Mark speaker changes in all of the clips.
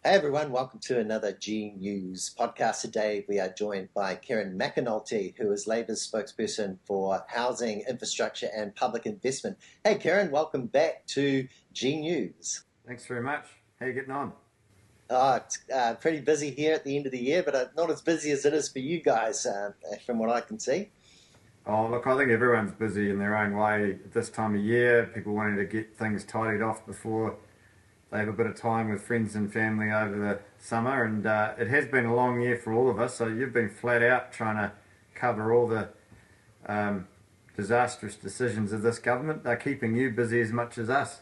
Speaker 1: Hey everyone, welcome to another G News podcast. Today we are joined by Kieran McAnulty, who is Labor's spokesperson for housing, infrastructure and public investment. Hey Kieran, welcome back to G News.
Speaker 2: Thanks very much. How are you getting on?
Speaker 1: It's pretty busy here at the end of the year, but not as busy as it is for you guys, from what I can see.
Speaker 2: Oh, look, I think everyone's busy in their own way at this time of year. People wanting to get things tidied off before they have a bit of time with friends and family over the summer, and it has been a long year for all of us. So you've been flat out trying to cover all the disastrous decisions of this government. They're keeping you busy as much as us.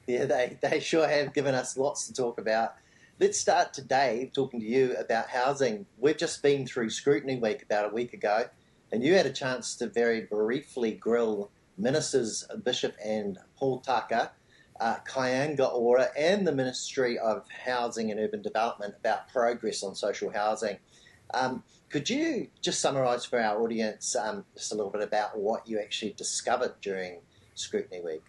Speaker 1: Yeah, they sure have given us lots to talk about. Let's start today talking to you about housing. We've just been through Scrutiny Week about a week ago, and you had a chance to very briefly grill Ministers Bishop and Paul Tucker, Kaianga Ora and the Ministry of Housing and Urban Development about progress on social housing. Could you just summarise for our audience just a little bit about what you actually discovered during Scrutiny Week?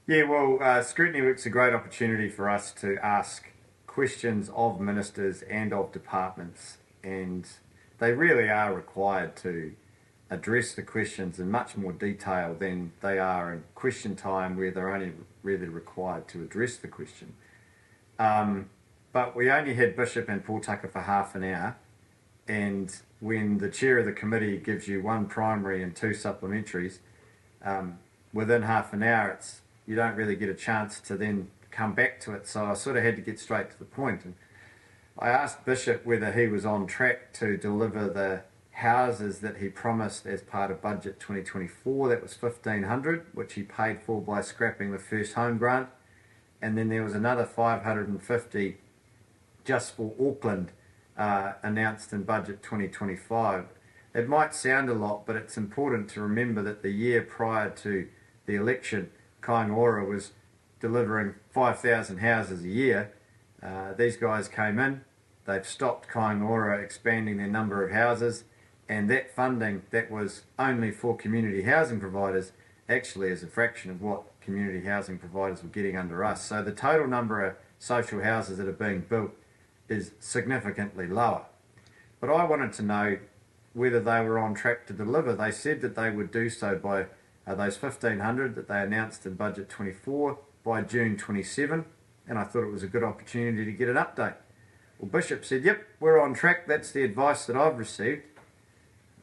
Speaker 2: Yeah, well, Scrutiny Week's a great opportunity for us to ask questions of ministers and of departments, and they really are required to address the questions in much more detail than they are in question time, where they're only really required to address the question. But we only had Bishop and Paul Tucker for half an hour, and when the chair of the committee gives you one primary and two supplementaries, within half an hour you don't really get a chance to then come back to it. So I sort of had to get straight to the point. And I asked Bishop whether he was on track to deliver the houses that he promised as part of Budget 2024. That was 1,500, which he paid for by scrapping the first home grant. And then there was another 550 just for Auckland announced in Budget 2025. It might sound a lot, but it's important to remember that the year prior to the election, Kaianga Ora was delivering 5,000 houses a year. These guys came in, they've stopped Kaianga Ora expanding their number of houses, and that funding that was only for community housing providers actually is a fraction of what community housing providers were getting under us. So the total number of social houses that are being built is significantly lower. But I wanted to know whether they were on track to deliver. They said that they would do so by those 1,500 that they announced in Budget 24 by June 27, and I thought it was a good opportunity to get an update. Well, Bishop said, yep, we're on track. That's the advice that I've received.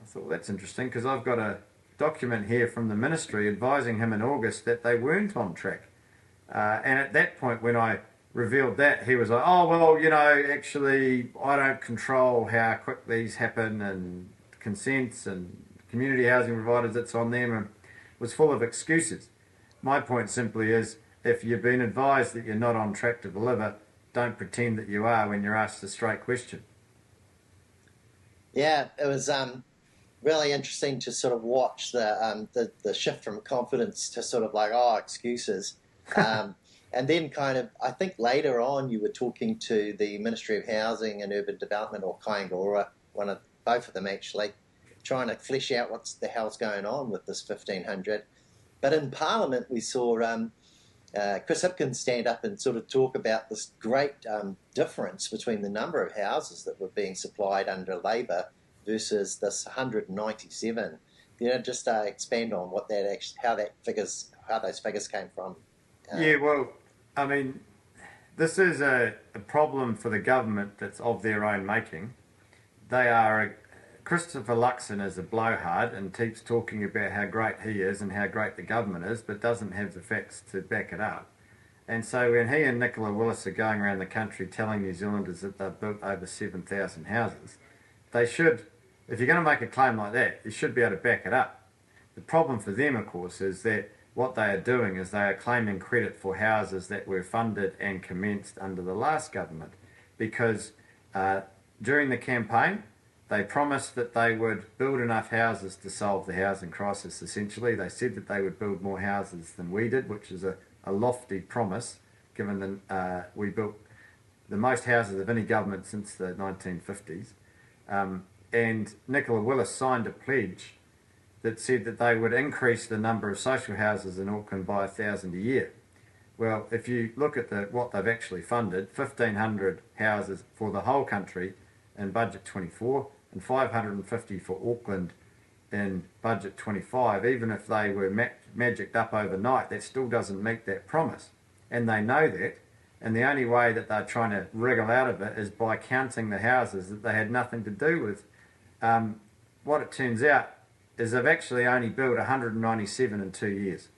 Speaker 2: I thought, well, that's interesting, because I've got a document here from the ministry advising him in August that they weren't on track. And at that point, when I revealed that, he was like, oh, well, actually, I don't control how quick these happen, and consents and community housing providers, it's on them, and was full of excuses. My point simply is, if you've been advised that you're not on track to deliver, don't pretend that you are when you're asked a straight question.
Speaker 1: Yeah, it was really interesting to sort of watch the shift from confidence to sort of like, excuses. And then kind of, I think later on you were talking to the Ministry of Housing and Urban Development, or Kaianga Ora, both of them actually, trying to flesh out what the hell's going on with this 1,500. But in Parliament we saw Chris Hipkins stand up and sort of talk about this great difference between the number of houses that were being supplied under Labor versus this 197. Just expand on what that actually, how those figures came from.
Speaker 2: Yeah, well, I mean, this is a problem for the government that's of their own making. Christopher Luxon is a blowhard and keeps talking about how great he is and how great the government is, but doesn't have the facts to back it up. And so when he and Nicola Willis are going around the country telling New Zealanders that they've built over 7,000 houses, they should, if you're going to make a claim like that, you should be able to back it up. The problem for them, of course, is that what they are doing is they are claiming credit for houses that were funded and commenced under the last government, because during the campaign, they promised that they would build enough houses to solve the housing crisis, essentially. They said that they would build more houses than we did, which is a lofty promise, given that we built the most houses of any government since the 1950s. And Nicola Willis signed a pledge that said that they would increase the number of social houses in Auckland by 1,000 a year. Well, if you look at what they've actually funded, 1,500 houses for the whole country in budget 24 and 550 for Auckland in budget 25, even if they were magicked up overnight, that still doesn't meet that promise. And they know that. And the only way that they're trying to wriggle out of it is by counting the houses that they had nothing to do with. What it turns out is they've actually only built 197 in 2 years.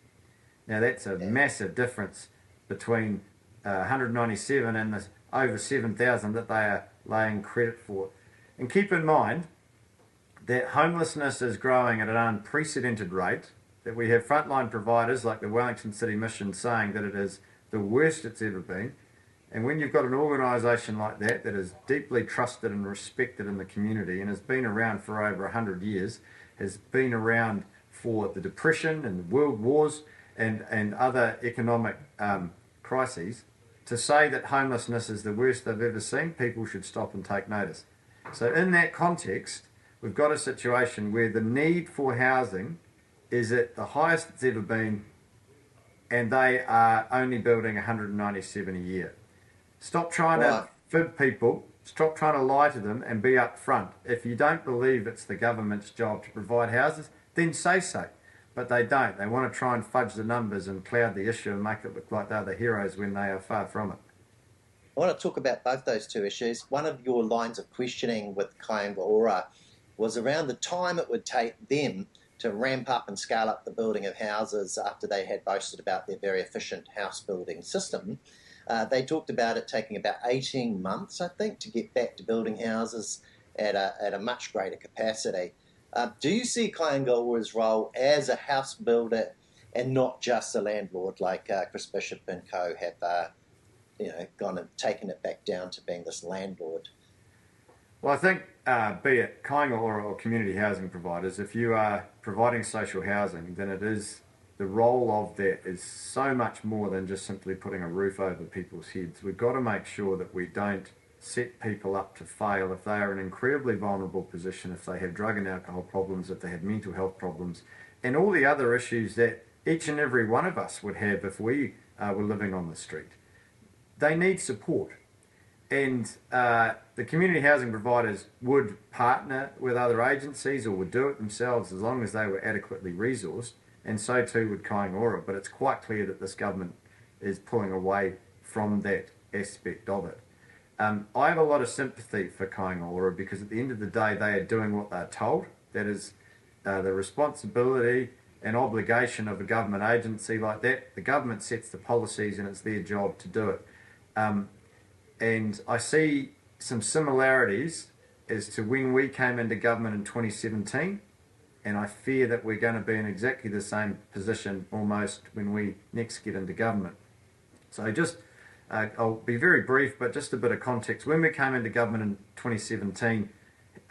Speaker 2: Now that's a massive difference between 197 and the over 7,000 that they are laying credit for. And keep in mind that homelessness is growing at an unprecedented rate, that we have frontline providers like the Wellington City Mission saying that it is the worst it's ever been. And when you've got an organisation like that that is deeply trusted and respected in the community and has been around for over 100 years, has been around for the Depression and the World Wars and other economic crises, to say that homelessness is the worst they've ever seen, people should stop and take notice. So in that context, we've got a situation where the need for housing is at the highest it's ever been, and they are only building 197 a year. Stop trying to fib people, stop trying to lie to them, and be upfront. If you don't believe it's the government's job to provide houses, then say so. But they don't. They want to try and fudge the numbers and cloud the issue and make it look like they're the heroes when they are far from it.
Speaker 1: I want to talk about both those two issues. One of your lines of questioning with Kāinga Ora was around the time it would take them to ramp up and scale up the building of houses after they had boasted about their very efficient house building system. They talked about it taking about 18 months, I think, to get back to building houses at a much greater capacity. Do you see Kāinga Ora's role as a house builder and not just a landlord like Chris Bishop and co have gone and taken it back down to being this landlord?
Speaker 2: Well, I think, be it Kāinga Ora or community housing providers, if you are providing social housing, then it is the role of that is so much more than just simply putting a roof over people's heads. We've got to make sure that we don't set people up to fail if they are in an incredibly vulnerable position, if they have drug and alcohol problems, if they have mental health problems, and all the other issues that each and every one of us would have if we were living on the street. They need support. And the community housing providers would partner with other agencies or would do it themselves as long as they were adequately resourced, and so too would Kāinga Ora. But it's quite clear that this government is pulling away from that aspect of it. I have a lot of sympathy for Kāinga Ora because at the end of the day they are doing what they're told. That is the responsibility and obligation of a government agency like that. The government sets the policies and it's their job to do it. And I see some similarities as to when we came into government in 2017, and I fear that we're going to be in exactly the same position almost when we next get into government. So just, I'll be very brief, but just a bit of context. When we came into government in 2017,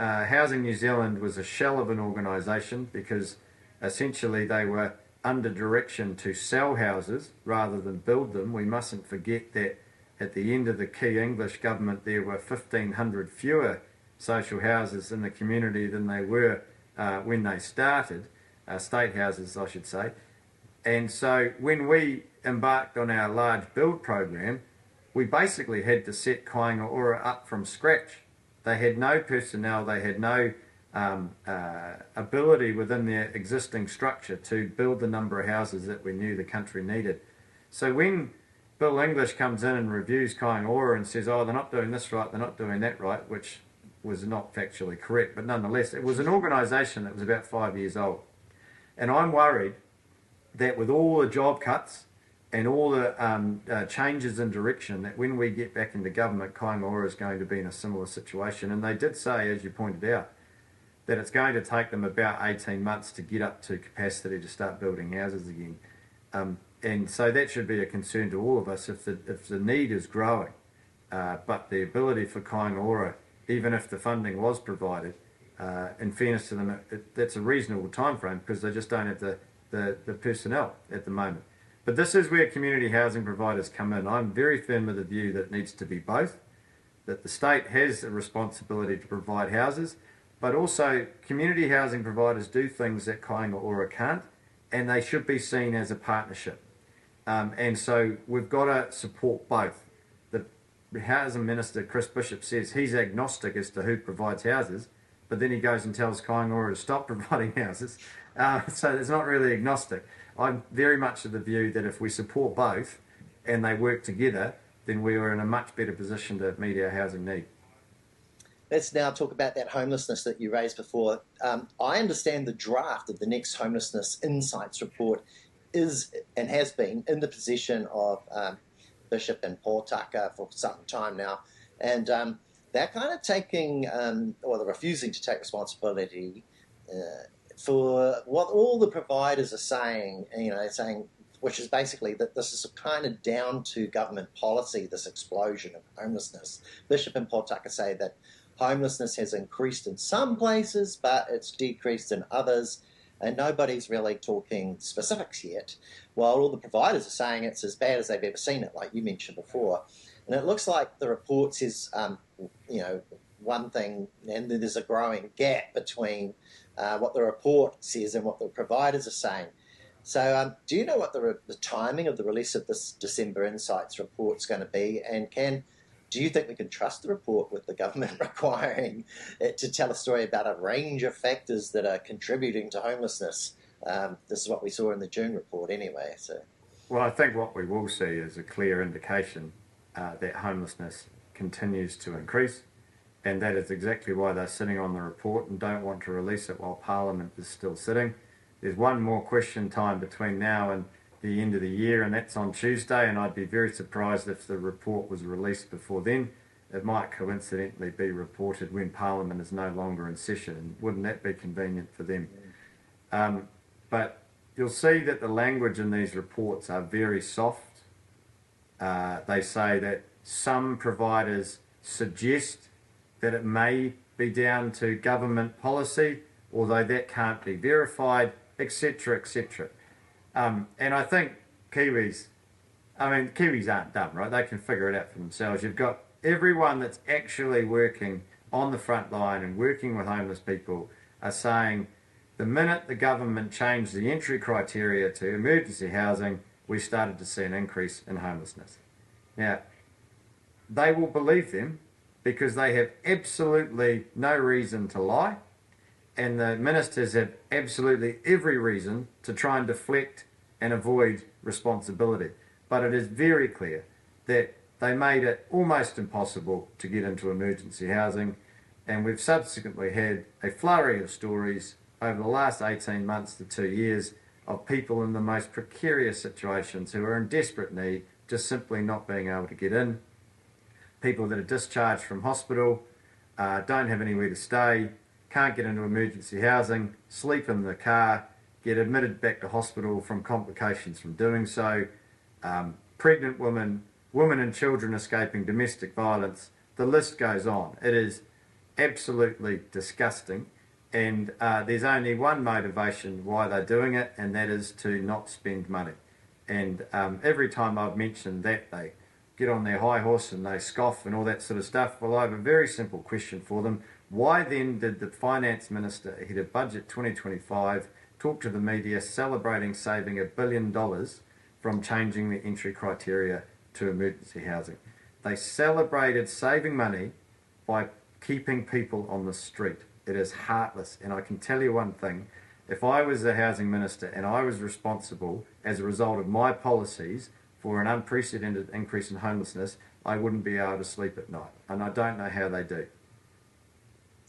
Speaker 2: Housing New Zealand was a shell of an organisation because essentially they were under direction to sell houses rather than build them. We mustn't forget that at the end of the key English government, there were 1,500 fewer social houses in the community than they were when they started, state houses, I should say. And so when we embarked on our large build program, we basically had to set Kāinga Ora up from scratch. They had no personnel, they had no ability within their existing structure to build the number of houses that we knew the country needed. So when Bill English comes in and reviews Kāinga Ora and says, oh, they're not doing this right, they're not doing that right, which was not factually correct, but nonetheless, it was an organisation that was about 5 years old. And I'm worried that with all the job cuts and all the changes in direction, that when we get back into government, Kāinga Ora is going to be in a similar situation. And they did say, as you pointed out, that it's going to take them about 18 months to get up to capacity to start building houses again. And so that should be a concern to all of us if the need is growing. But the ability for Kāinga Ora, even if the funding was provided, in fairness to them, that's a reasonable time frame because they just don't have the personnel at the moment. But this is where community housing providers come in. I'm very firm with the view that it needs to be both, that the state has a responsibility to provide houses, but also community housing providers do things that Kāinga Ora can't, and they should be seen as a partnership. And so we've got to support both. The Housing Minister, Chris Bishop, says he's agnostic as to who provides houses, but then he goes and tells Kaingaroa to stop providing houses. So it's not really agnostic. I'm very much of the view that if we support both and they work together, then we are in a much better position to meet our housing need.
Speaker 1: Let's now talk about that homelessness that you raised before. I understand the draft of the next Homelessness Insights report is and has been in the possession of Bishop and Paul Tucker for some time now. And they're kind of taking, or they're refusing to take responsibility for what all the providers are saying, saying, which is basically that this is kind of down to government policy, this explosion of homelessness. Bishop and Paul Tucker say that homelessness has increased in some places, but it's decreased in others, and nobody's really talking specifics yet, while all the providers are saying it's as bad as they've ever seen it, like you mentioned before. And it looks like the report says, one thing, and there's a growing gap between what the report says and what the providers are saying. So do you know what the timing of the release of this December Insights report is going to be? And do you think we can trust the report with the government requiring it to tell a story about a range of factors that are contributing to homelessness? This is what we saw in the June report anyway. So,
Speaker 2: well, I think what we will see is a clear indication that homelessness continues to increase, and that is exactly why they're sitting on the report and don't want to release it while Parliament is still sitting. There's one more question time between now and the end of the year, and that's on Tuesday, and I'd be very surprised if the report was released before then. It might coincidentally be reported when Parliament is no longer in session, and wouldn't that be convenient for them? But you'll see that the language in these reports are very soft. They say that some providers suggest that it may be down to government policy, although that can't be verified, etc., etc. And I think Kiwis aren't dumb, right? They can figure it out for themselves. You've got everyone that's actually working on the front line and working with homeless people are saying the minute the government changed the entry criteria to emergency housing, we started to see an increase in homelessness. Now, they will believe them because they have absolutely no reason to lie, and the ministers have absolutely every reason to try and deflect and avoid responsibility. But it is very clear that they made it almost impossible to get into emergency housing, and we've subsequently had a flurry of stories over the last 18 months to 2 years of people in the most precarious situations who are in desperate need, just simply not being able to get in. People that are discharged from hospital, don't have anywhere to stay, can't get into emergency housing, sleep in the car, get admitted back to hospital from complications from doing so, pregnant women, women and children escaping domestic violence. The list goes on. It is absolutely disgusting, and there's only one motivation why they're doing it, and that is to not spend money. And every time I've mentioned that, they get on their high horse and they scoff and all that sort of stuff. Well, I have a very simple question for them. Why then did the Finance Minister ahead of Budget 2025 talk to the media celebrating saving $1 billion from changing the entry criteria to emergency housing? They celebrated saving money by keeping people on the street. It is heartless, and I can tell you one thing. If I was the Housing Minister and I was responsible as a result of my policies for an unprecedented increase in homelessness, I wouldn't be able to sleep at night, and I don't know how they do.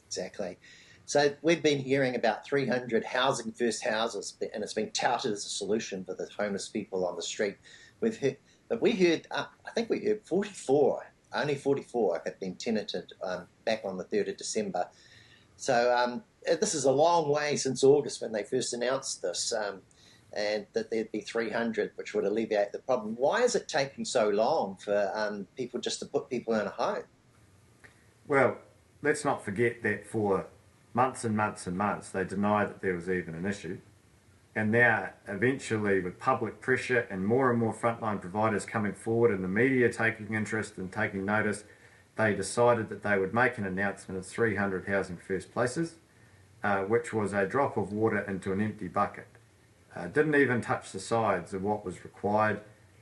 Speaker 1: Exactly. So we've been hearing about 300 housing first houses, and it's been touted as a solution for the homeless people on the street. I think we heard 44, only 44 have been tenanted back on the 3rd of December. So this is a long way since August when they first announced this, and that there'd be 300, which would alleviate the problem. Why is it taking so long for people just to put people in a home?
Speaker 2: Well, let's not forget that for months and months and months, they denied that there was even an issue. And now, eventually, with public pressure and more frontline providers coming forward and the media taking interest and taking notice, they decided that they would make an announcement of 300 housing first places, which was a drop of water into an empty bucket. Didn't even touch the sides of what was required.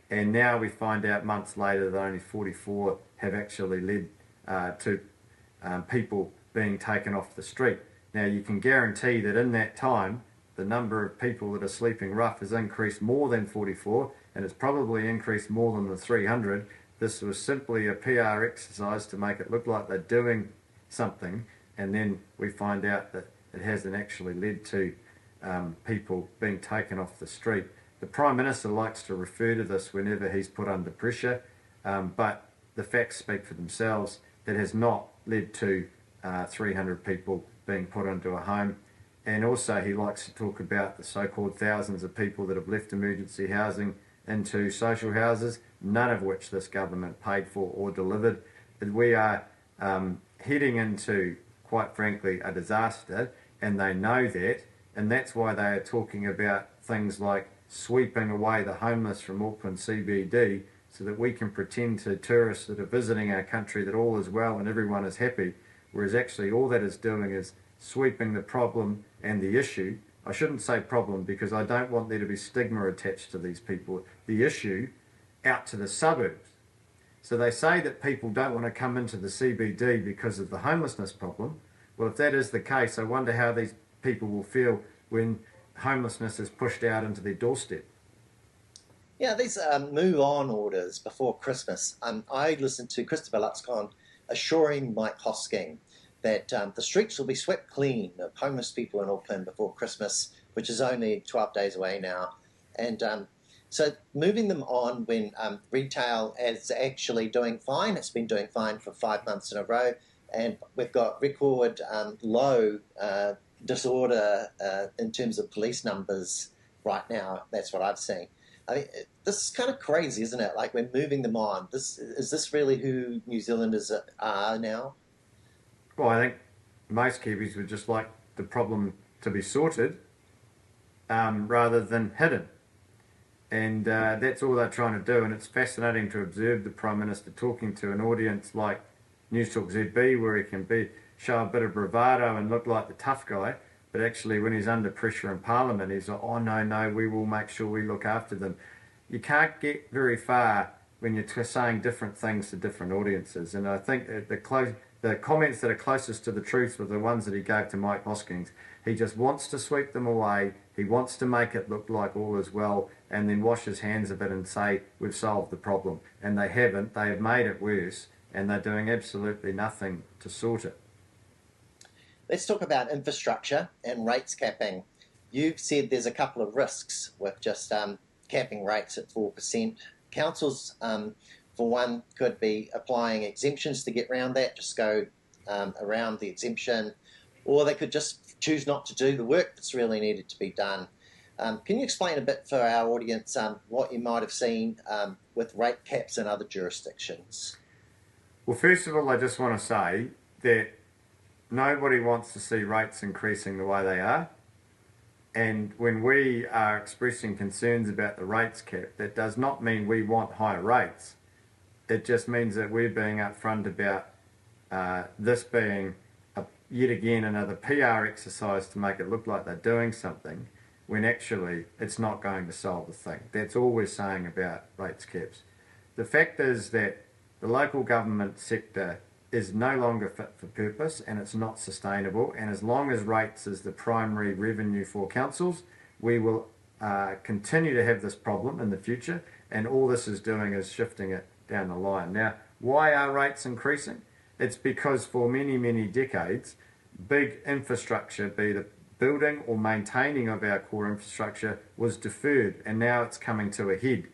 Speaker 2: And now we find out months later that only 44 have actually led to people being taken off the street. Now you can guarantee that in that time, the number of people that are sleeping rough has increased more than 44, and it's probably increased more than the 300. This was simply a PR exercise to make it look like they're doing something, and then we find out that it hasn't actually led to people being taken off the street. The Prime Minister likes to refer to this whenever he's put under pressure, but the facts speak for themselves. It has not led to 300 people being put into a home. And also he likes to talk about the so-called thousands of people that have left emergency housing into social houses, none of which this government paid for or delivered. We are heading into, quite frankly, a disaster, and they know that, and that's why they are talking about things like sweeping away the homeless from Auckland CBD so that we can pretend to tourists that are visiting our country that all is well and everyone is happy, whereas actually all that is doing is sweeping the problem and the issue. I shouldn't say problem because I don't want there to be stigma attached to these people. The issue out to the suburbs. So they say that people don't want to come into the CBD because of the homelessness problem. Well, if that is the case, I wonder how these people will feel when homelessness is pushed out into their doorstep.
Speaker 1: Yeah, these move on orders before Christmas. I listened to Christopher Luxcon assuring Mike Hosking that the streets will be swept clean of homeless people in Auckland before Christmas, which is only 12 days away now. And so moving them on when retail is actually doing fine. It's been doing fine for 5 months in a row. And we've got record low disorder in terms of police numbers right now. That's what I've seen. I mean, this is kind of crazy, isn't it? Like we're moving them on. Is this really who New Zealanders are now?
Speaker 2: Well, I think most Kiwis would just like the problem to be sorted rather than hidden. And that's all they're trying to do. And it's fascinating to observe the Prime Minister talking to an audience like News Talk ZB, where he can show a bit of bravado and look like the tough guy. But actually, when he's under pressure in Parliament, he's like, oh, no, we will make sure we look after them. You can't get very far when you're saying different things to different audiences. And I think the comments that are closest to the truth were the ones that he gave to Mike Hoskins. He just wants to sweep them away. He wants to make it look like all is well and then wash his hands of it and say, we've solved the problem. And they haven't. They have made it worse, and they're doing absolutely nothing to sort it.
Speaker 1: Let's talk about infrastructure and rates capping. You've said there's a couple of risks with just capping rates at 4%. Councils, for one, could be applying exemptions to get around that, just go around the exemption, or they could just choose not to do the work that's really needed to be done. Can you explain a bit for our audience what you might have seen with rate caps in other jurisdictions?
Speaker 2: Well, first of all, I just want to say that nobody wants to see rates increasing the way they are. And when we are expressing concerns about the rates cap, that does not mean we want higher rates. It just means that we're being upfront about this being yet again another PR exercise to make it look like they're doing something, when actually it's not going to solve the thing. That's all we're saying about rates caps. The fact is that the local government sector is no longer fit for purpose and it's not sustainable, and as long as rates is the primary revenue for councils, we will continue to have this problem in the future, and all this is doing is shifting it down the line. Now, why are rates increasing? It's because for many decades, big infrastructure, be it building or maintaining of our core infrastructure, was deferred, and now it's coming to a head.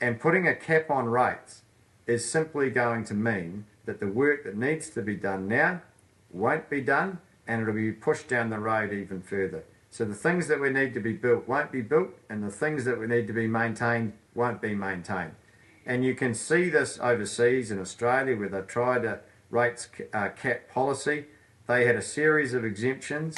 Speaker 2: And putting a cap on rates is simply going to mean that the work that needs to be done now won't be done, and it'll be pushed down the road even further. So the things that we need to be built won't be built, and the things that we need to be maintained won't be maintained. And you can see this overseas in Australia, where they've tried a rates cap policy. They had a series of exemptions.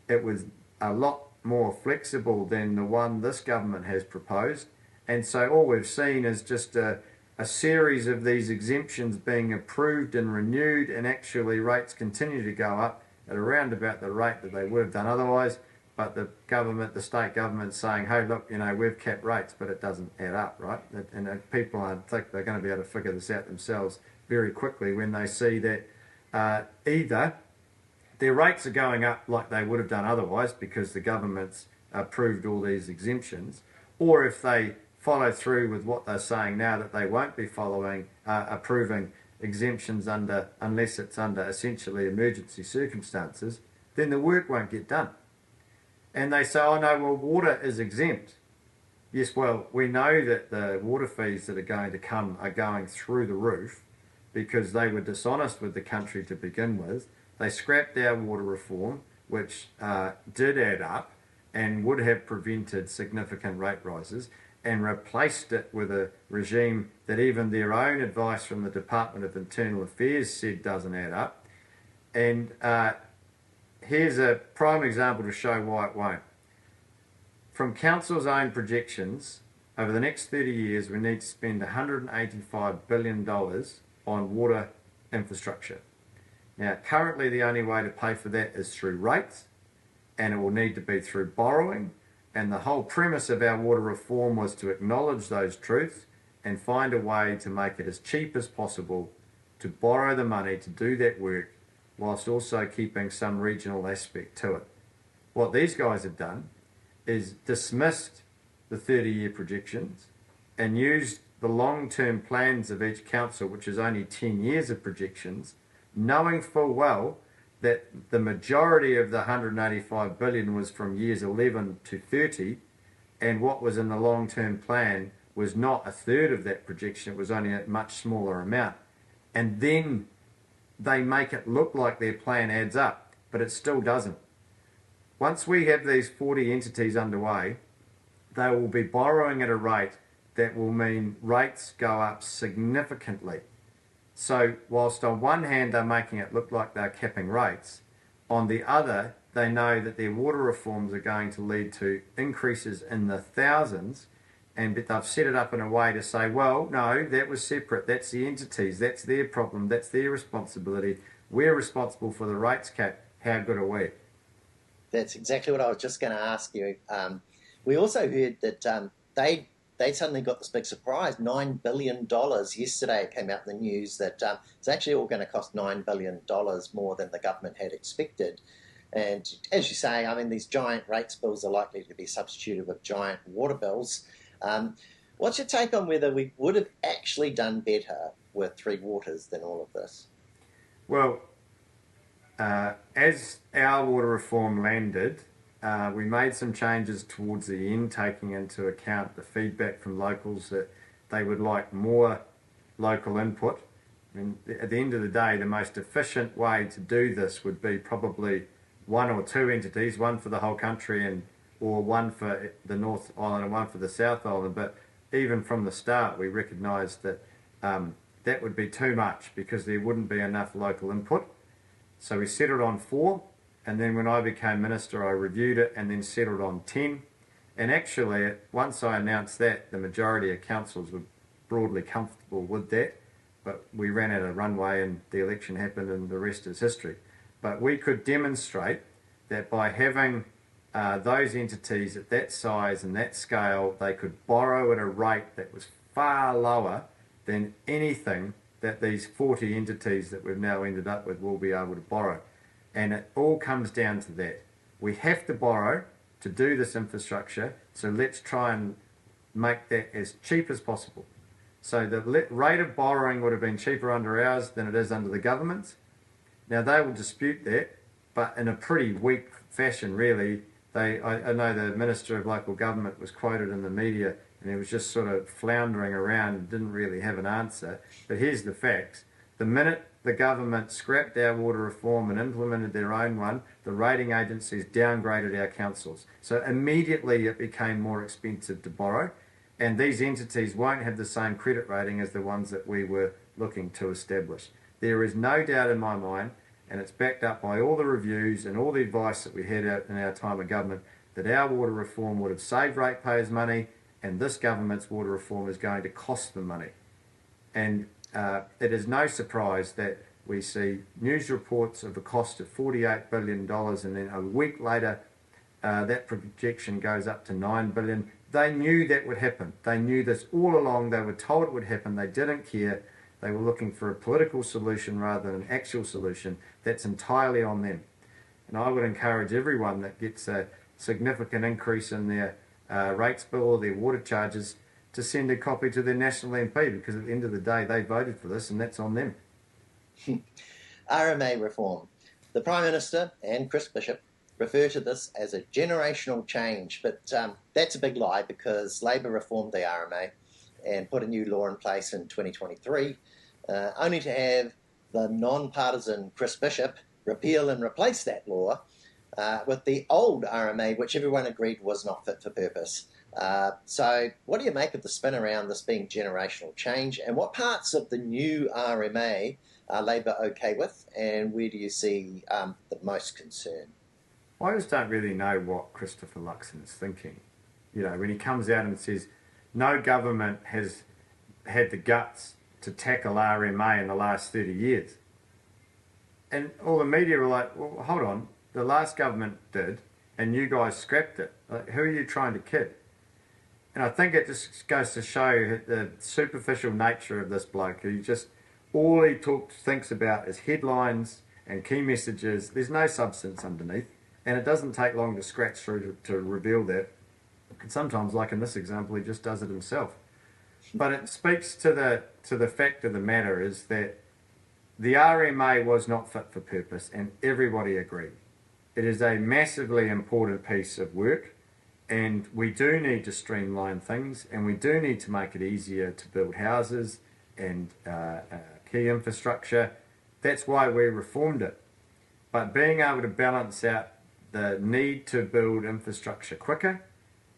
Speaker 2: It was a lot more flexible than the one this government has proposed. And so all we've seen is just a series of these exemptions being approved and renewed, and actually rates continue to go up at around about the rate that they would have done otherwise. but the state government's saying, hey, look, we've capped rates, but it doesn't add up, right? And people, I think they're going to be able to figure this out themselves very quickly when they see that either their rates are going up like they would have done otherwise because the government's approved all these exemptions, or if they follow through with what they're saying now that they won't be approving exemptions unless it's under essentially emergency circumstances, then the work won't get done. And they say, oh no, well, water is exempt. Yes, well, we know that the water fees that are going to come are going through the roof because they were dishonest with the country to begin with. They scrapped our water reform, which did add up and would have prevented significant rate rises, and replaced it with a regime that even their own advice from the Department of Internal Affairs said doesn't add up. And here's a prime example to show why it won't. From Council's own projections, over the next 30 years, we need to spend $185 billion on water infrastructure. Now, currently the only way to pay for that is through rates, and it will need to be through borrowing. And the whole premise of our water reform was to acknowledge those truths and find a way to make it as cheap as possible to borrow the money to do that work whilst also keeping some regional aspect to it. What these guys have done is dismissed the 30-year projections and used the long-term plans of each council, which is only 10 years of projections, knowing full well that the majority of the 185 billion was from years 11 to 30, and what was in the long-term plan was not a third of that projection, it was only a much smaller amount. And then they make it look like their plan adds up, but it still doesn't. Once we have these 40 entities underway, they will be borrowing at a rate that will mean rates go up significantly. So whilst on one hand they're making it look like they're capping rates, on the other they know that their water reforms are going to lead to increases in the thousands, and they've set it up in a way to say, well, no, that was separate, that's the entities, that's their problem, that's their responsibility, we're responsible for the rates cap, how good are we?
Speaker 1: That's exactly what I was just going to ask you. We also heard that they suddenly got this big surprise, $9 billion. Yesterday it came out in the news that it's actually all going to cost $9 billion more than the government had expected. And as you say, I mean, these giant rates bills are likely to be substituted with giant water bills. What's your take on whether we would have actually done better with Three Waters than all of this?
Speaker 2: Well, as our water reform landed, we made some changes towards the end, taking into account the feedback from locals that they would like more local input. I mean, at the end of the day, the most efficient way to do this would be probably one or two entities, one for the whole country or one for the North Island and one for the South Island. But even from the start, we recognised that that would be too much because there wouldn't be enough local input. So we settled on 4. And then when I became minister, I reviewed it and then settled on 10. And actually, once I announced that, the majority of councils were broadly comfortable with that. But we ran out of runway and the election happened and the rest is history. But we could demonstrate that by having those entities at that size and that scale, they could borrow at a rate that was far lower than anything that these 40 entities that we've now ended up with will be able to borrow. And it all comes down to that. We have to borrow to do this infrastructure, so let's try and make that as cheap as possible. So the rate of borrowing would have been cheaper under ours than it is under the government's. Now they will dispute that, but in a pretty weak fashion really. I know the Minister of Local Government was quoted in the media and he was just sort of floundering around and didn't really have an answer. But here's the facts. The minute the government scrapped our water reform and implemented their own one, the rating agencies downgraded our councils. So immediately it became more expensive to borrow, and these entities won't have the same credit rating as the ones that we were looking to establish. There is no doubt in my mind, and it's backed up by all the reviews and all the advice that we had out in our time of government, that our water reform would have saved ratepayers money, and this government's water reform is going to cost them money. And it is no surprise that we see news reports of a cost of $48 billion and then a week later that projection goes up to 9 billion. They knew that would happen. They knew this all along. They were told it would happen. They didn't care. They were looking for a political solution rather than an actual solution. That's entirely on them. And I would encourage everyone that gets a significant increase in their rates bill or their water charges to send a copy to their national MP, because at the end of the day, they voted for this and that's on them.
Speaker 1: RMA reform. The Prime Minister and Chris Bishop refer to this as a generational change, but that's a big lie, because Labor reformed the RMA and put a new law in place in 2023, only to have the non-partisan Chris Bishop repeal and replace that law with the old RMA, which everyone agreed was not fit for purpose. So what do you make of the spin around this being generational change, and what parts of the new RMA are Labor okay with, and where do you see the most concern?
Speaker 2: I just don't really know what Christopher Luxon is thinking. You know, when he comes out and says no government has had the guts to tackle RMA in the last 30 years. And all the media were like, well, hold on, the last government did, and you guys scrapped it. Like, who are you trying to kid? And I think it just goes to show the superficial nature of this bloke, who just, all he thinks about is headlines and key messages. There's no substance underneath, and it doesn't take long to scratch through to reveal that. And sometimes, like in this example, he just does it himself. But it speaks to the fact of the matter is that the RMA was not fit for purpose, and everybody agreed. It is a massively important piece of work, and we do need to streamline things, and we do need to make it easier to build houses and key infrastructure. That's why we reformed it. But being able to balance out the need to build infrastructure quicker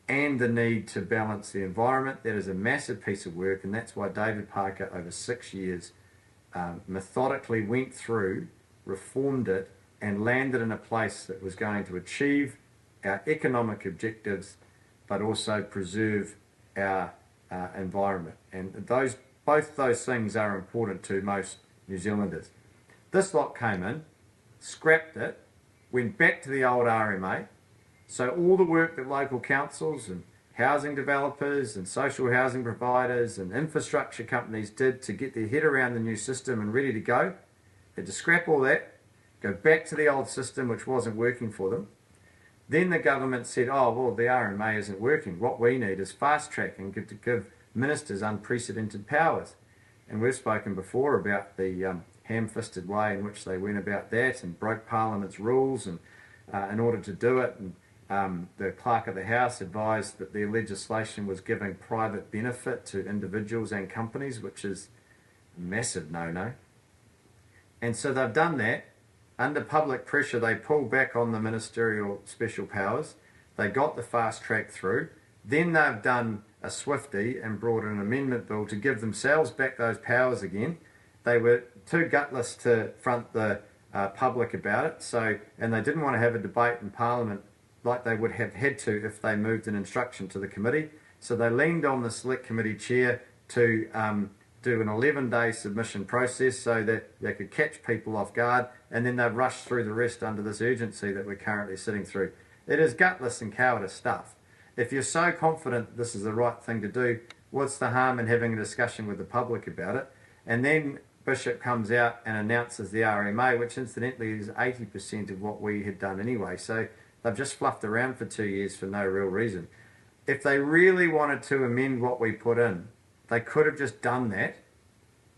Speaker 2: and the need to balance the environment, that is a massive piece of work, and that's why David Parker, over 6 years, methodically went through, reformed it, and landed in a place that was going to achieve our economic objectives, but also preserve our environment. And both those things are important to most New Zealanders. This lot came in, scrapped it, went back to the old RMA. So all the work that local councils and housing developers and social housing providers and infrastructure companies did to get their head around the new system and ready to go, they had to scrap all that, go back to the old system which wasn't working for them. Then the government said, oh, well, the RMA isn't working. What we need is fast track and to give ministers unprecedented powers. And we've spoken before about the ham-fisted way in which they went about that and broke Parliament's rules and in order to do it. And the Clerk of the House advised that their legislation was giving private benefit to individuals and companies, which is a massive no-no. And so they've done that. Under public pressure, they pulled back on the ministerial special powers. They got the fast track through. Then they've done a swifty and brought an amendment bill to give themselves back those powers again. They were too gutless to front the public about it, and they didn't want to have a debate in Parliament like they would have had to if they moved an instruction to the committee. So they leaned on the select committee chair to do an 11-day submission process so that they could catch people off guard, and then they've rushed through the rest under this urgency that we're currently sitting through. It is gutless and cowardice stuff. If you're so confident this is the right thing to do, what's the harm in having a discussion with the public about it? And then Bishop comes out and announces the RMA, which incidentally is 80% of what we had done anyway. So they've just fluffed around for 2 years for no real reason. If they really wanted to amend what we put in, they could have just done that,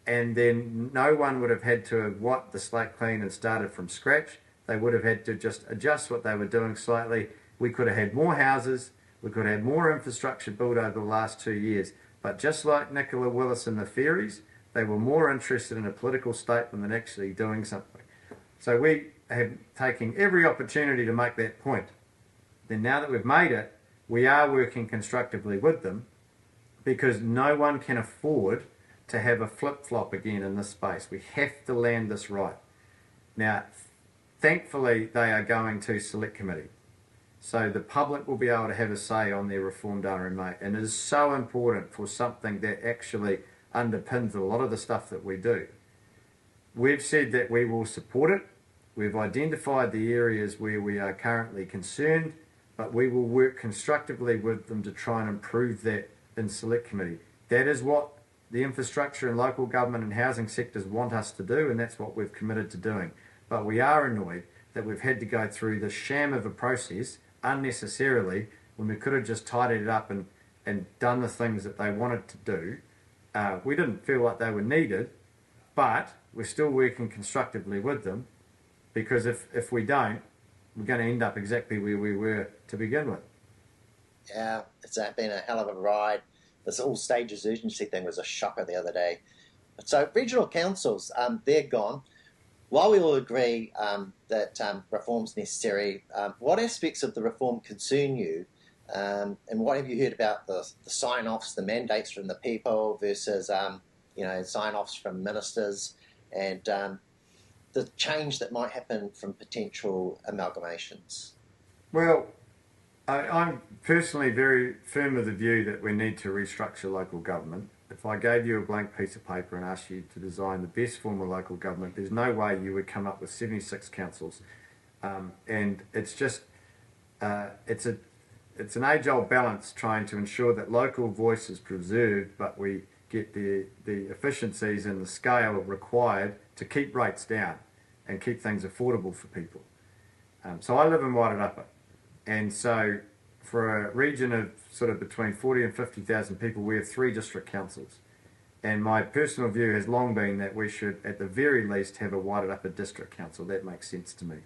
Speaker 2: and then no one would have had to have wiped the slate clean and started from scratch. They would have had to just adjust what they were doing slightly. We could have had more houses. We could have had more infrastructure built over the last 2 years. But just like Nicola Willis and the Fairies, they were more interested in a political statement than actually doing something. So we have taken every opportunity to make that point. Then now that we've made it, we are working constructively with them, because no one can afford to have a flip-flop again in this space. We have to land this right. Now, thankfully, they are going to select committee. So the public will be able to have a say on their reformed RMA. And it is so important for something that actually underpins a lot of the stuff that we do. We've said that we will support it. We've identified the areas where we are currently concerned, but we will work constructively with them to try and improve that in select committee. That is what the infrastructure and local government and housing sectors want us to do, and that's what we've committed to doing. But we are annoyed that we've had to go through the sham of a process unnecessarily when we could have just tidied it up and done the things that they wanted to do. We didn't feel like they were needed, but we're still working constructively with them, because if we don't, we're going to end up exactly where we were to begin with.
Speaker 1: Yeah, it's been a hell of a ride. This all stages urgency thing was a shocker the other day. So regional councils, they're gone. While we all agree that reform's necessary, what aspects of the reform concern you? And what have you heard about the sign-offs, the mandates from the people versus sign-offs from ministers, and the change that might happen from potential amalgamations?
Speaker 2: Well, I'm personally very firm of the view that we need to restructure local government. If I gave you a blank piece of paper and asked you to design the best form of local government, there's no way you would come up with 76 councils. And it's just, it's an age-old balance trying to ensure that local voice is preserved, but we get the efficiencies and the scale required to keep rates down and keep things affordable for people. So I live in Wairarapa. And so for a region of sort of between 40 and 50,000 people, we have 3 district councils. And my personal view has long been that we should, at the very least, have a Wairarapa district council. That makes sense to me.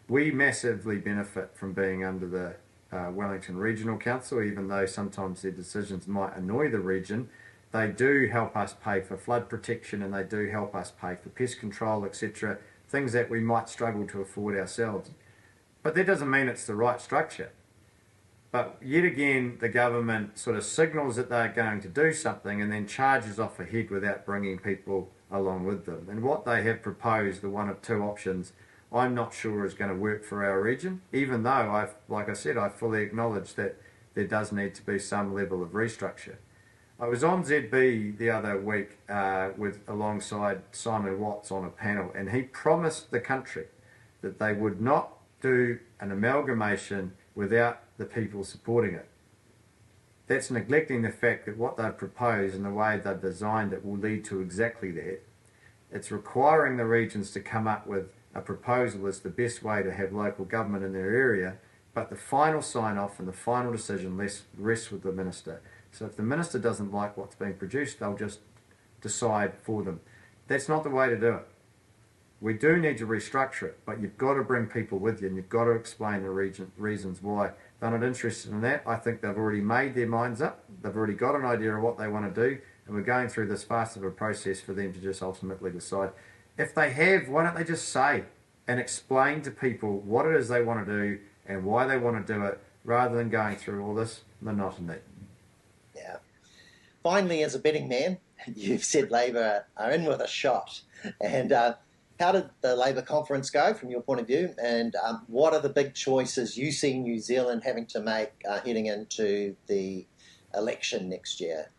Speaker 2: We massively benefit from being under the Wellington Regional Council, even though sometimes their decisions might annoy the region. They do help us pay for flood protection, and they do help us pay for pest control, etc., things that we might struggle to afford ourselves. But that doesn't mean it's the right structure. But yet again, the government sort of signals that they're going to do something and then charges off ahead without bringing people along with them. And what they have proposed, the one of 2 options, I'm not sure is going to work for our region, even though, like I said, I fully acknowledge that there does need to be some level of restructure. I was on ZB the other week alongside Simon Watts on a panel, and he promised the country that they would not do an amalgamation without the people supporting it. That's neglecting the fact that what they've proposed and the way they've designed it will lead to exactly that. It's requiring the regions to come up with a proposal as the best way to have local government in their area, but the final sign-off and the final decision rests with the minister. So if the minister doesn't like what's being produced, they'll just decide for them. That's not the way to do it. We do need to restructure it, but you've got to bring people with you, and you've got to explain the reasons why they're not interested in that. I think they've already made their minds up. They've already got an idea of what they want to do, and we're going through this fast of a process for them to just ultimately decide. If they have, why don't they just say and explain to people what it is they want to do and why they want to do it, rather than going through all this monotony.
Speaker 1: Yeah. Finally, as a betting man, you've said Labour are in with a shot. And how did the Labour conference go from your point of view? And what are the big choices you see New Zealand having to make heading into the election next year?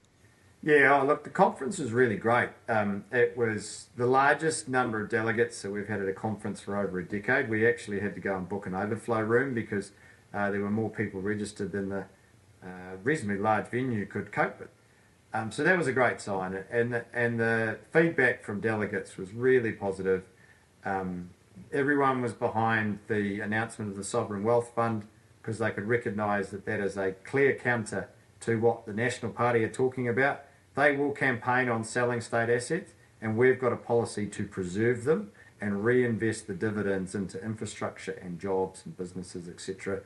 Speaker 2: Yeah, look, the conference was really great. It was the largest number of delegates that we've had at a conference for over a decade. We actually had to go and book an overflow room because there were more people registered than the reasonably large venue could cope with. So that was a great sign, and the feedback from delegates was really positive. Everyone was behind the announcement of the Sovereign Wealth Fund because they could recognise that that is a clear counter to what the National Party are talking about. They will campaign on selling state assets, and we've got a policy to preserve them and reinvest the dividends into infrastructure and jobs and businesses, etc.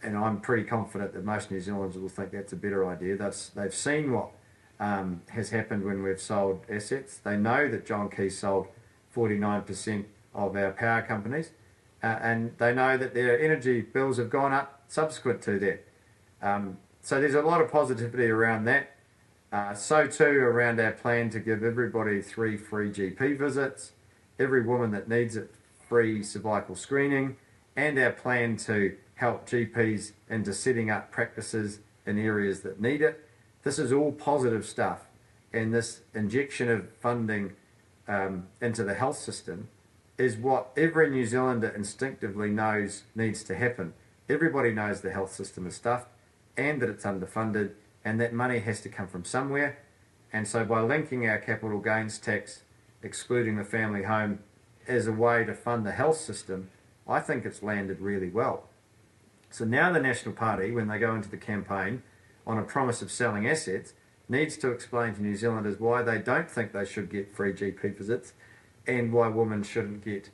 Speaker 2: And I'm pretty confident that most New Zealanders will think that's a better idea. They've seen what has happened when we've sold assets. They know that John Key sold 49% of our power companies, and they know that their energy bills have gone up subsequent to that. So there's a lot of positivity around that. So too around our plan to give everybody 3 free GP visits, every woman that needs it free cervical screening, and our plan to help GPs into setting up practices in areas that need it. This is all positive stuff, and this injection of funding into the health system is what every New Zealander instinctively knows needs to happen. Everybody knows the health system is stuffed and that it's underfunded, and that money has to come from somewhere. And so by linking our capital gains tax, excluding the family home, as a way to fund the health system, I think it's landed really well. So now the National Party, when they go into the campaign on a promise of selling assets, needs to explain to New Zealanders why they don't think they should get free GP visits, and why women shouldn't get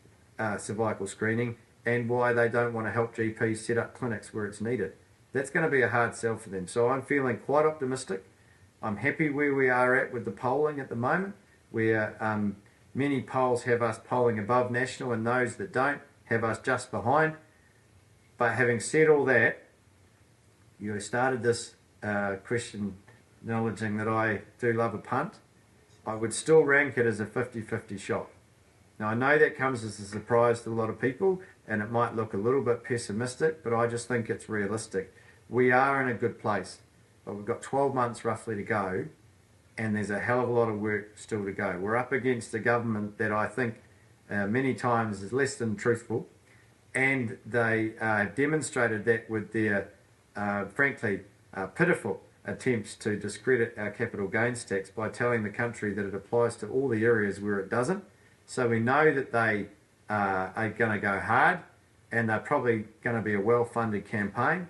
Speaker 2: cervical screening, and why they don't want to help GPs set up clinics where it's needed. That's going to be a hard sell for them. So I'm feeling quite optimistic. I'm happy where we are at with the polling at the moment, where many polls have us polling above national, and those that don't have us just behind. But having said all that, you started this question acknowledging that I do love a punt. I would still rank it as a 50-50 shot. Now, I know that comes as a surprise to a lot of people, and it might look a little bit pessimistic, but I just think it's realistic. We are in a good place, but we've got 12 months roughly to go, and there's a hell of a lot of work still to go. We're up against a government that I think many times is less than truthful, and they demonstrated that with their, frankly, pitiful attempts to discredit our capital gains tax by telling the country that it applies to all the areas where it doesn't. So we know that they are going to go hard, and they're probably going to be a well-funded campaign.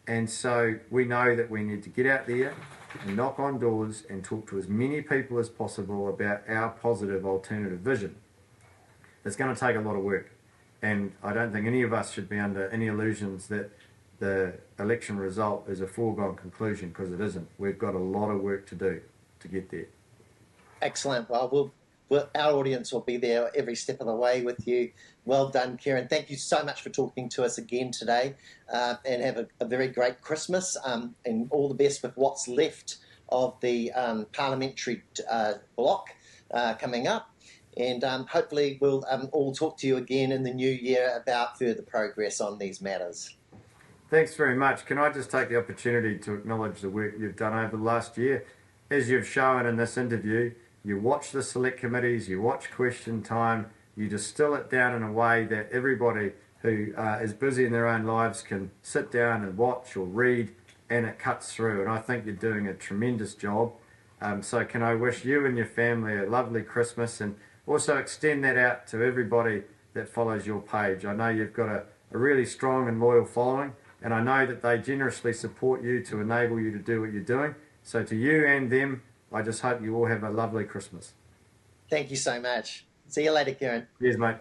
Speaker 2: And so we know that we need to get out there and knock on doors and talk to as many people as possible about our positive alternative vision. It's going to take a lot of work, and I don't think any of us should be under any illusions that the election result is a foregone conclusion, because it isn't. We've got a lot of work to do to get there.
Speaker 1: Excellent. Well, our audience will be there every step of the way with you. Well done, Kieran. Thank you so much for talking to us again today, and have a very great Christmas, and all the best with what's left of the parliamentary block coming up. And hopefully we'll all talk to you again in the new year about further progress on these matters.
Speaker 2: Thanks very much. Can I just take the opportunity to acknowledge the work you've done over the last year? As you've shown in this interview, you watch the select committees, you watch question time, you distill it down in a way that everybody who is busy in their own lives can sit down and watch or read, and it cuts through. And I think you're doing a tremendous job. So can I wish you and your family a lovely Christmas, and also extend that out to everybody that follows your page. I know you've got a really strong and loyal following, and I know that they generously support you to enable you to do what you're doing. So to you and them, I just hope you all have a lovely Christmas.
Speaker 1: Thank you so much. See you later, Kieran.
Speaker 2: Cheers, mate.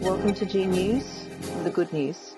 Speaker 3: Welcome to G News, the good news.